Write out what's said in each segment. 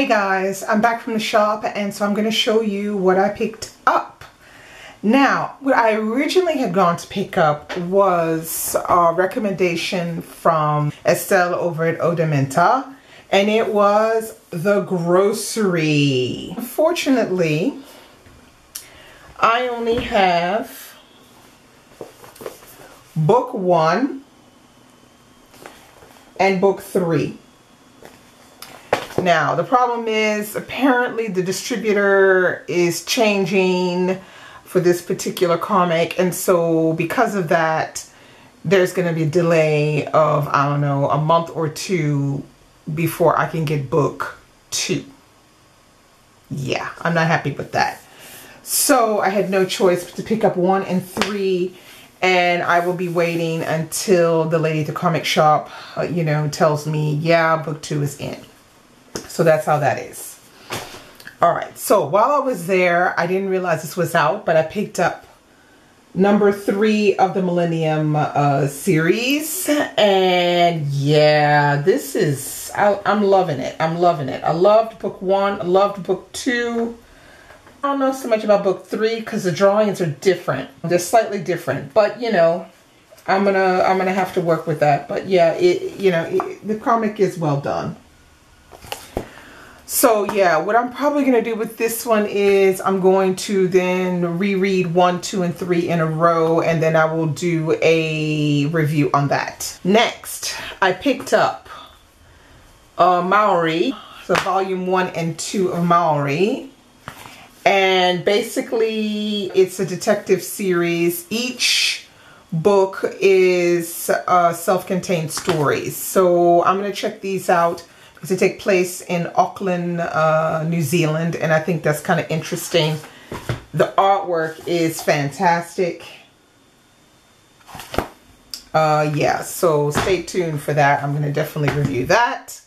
guys, I'm back from the shop, and so I'm going to show you what I picked up. Now, what I originally had gone to pick up was a recommendation from Estelle over at Odamenta, and it was The Grocery. Unfortunately, I only have book 1 and book 3. Now, the problem is apparently the distributor is changing for this particular comic, and so because of that, there's going to be a delay of, I don't know, a month or 2 before I can get book 2. Yeah, I'm not happy with that. So I had no choice but to pick up 1 and 3, and I will be waiting until the lady at the comic shop, tells me, yeah, book 2 is in. So that's how that is. All right, so while I was there, I didn't realize this was out, but I picked up number 3 of the Millennium series. And yeah, this is, I'm loving it. I'm loving it. I loved book 1. I loved book 2. I don't know so much about book 3 because the drawings are different. They're slightly different, but I'm gonna have to work with that. But yeah, the comic is well done. So yeah, what I'm probably going to do with this one is I'm going to then reread 1, 2, and 3 in a row, and then I will do a review on that. Next, I picked up Maori, so volume 1 and 2 of Maori. And basically it's a detective series. Each book is self-contained stories. So I'm going to check these out, because they take place in Auckland, New Zealand, and I think that's kind of interesting. The artwork is fantastic. Yeah, so stay tuned for that. I'm going to definitely review that.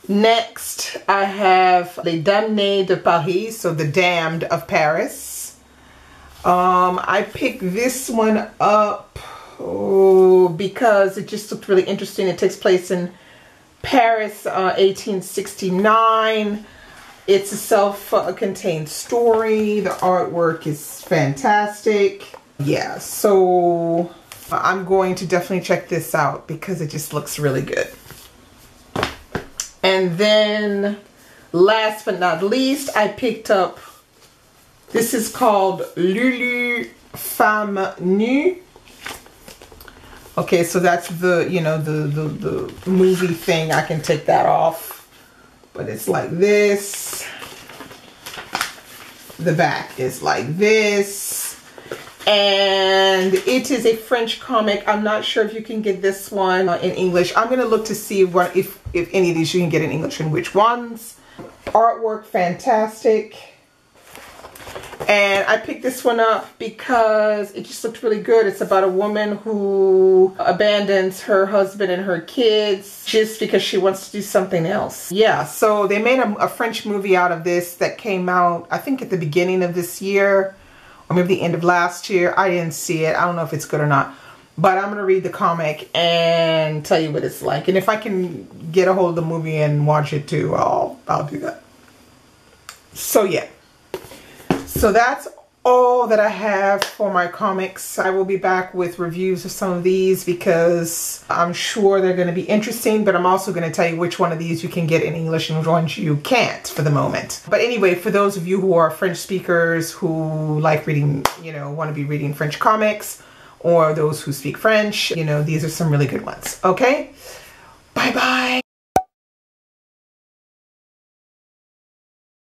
Next, I have Les Damnés de Paris, so The Damned of Paris. I picked this one up because it just looked really interesting. It takes place in Paris, 1869. It's a self-contained story. The artwork is fantastic. Yeah, so I'm going to definitely check this out because it just looks really good. And then last but not least, I picked up, this is called Lulu Femme Nue. Okay, so that's the, the movie thing. I can take that off. But it's like this. The back is like this. And it is a French comic. I'm not sure if you can get this one in English. I'm going to look to see if any of these you can get in English and which ones. Artwork, fantastic. And I picked this one up because it just looked really good. It's about a woman who abandons her husband and her kids just because she wants to do something else. Yeah, so they made a French movie out of this that came out, I think, at the beginning of this year, or maybe the end of last year. I didn't see it. I don't know if it's good or not. But I'm going to read the comic and tell you what it's like. And if I can get a hold of the movie and watch it too, I'll do that. So yeah. So that's all that I have for my comics. I will be back with reviews of some of these because I'm sure they're going to be interesting, but I'm also going to tell you which one of these you can get in English and which ones you can't for the moment. But anyway, for those of you who are French speakers who like reading, want to be reading French comics, or those who speak French, these are some really good ones. Okay? Bye-bye.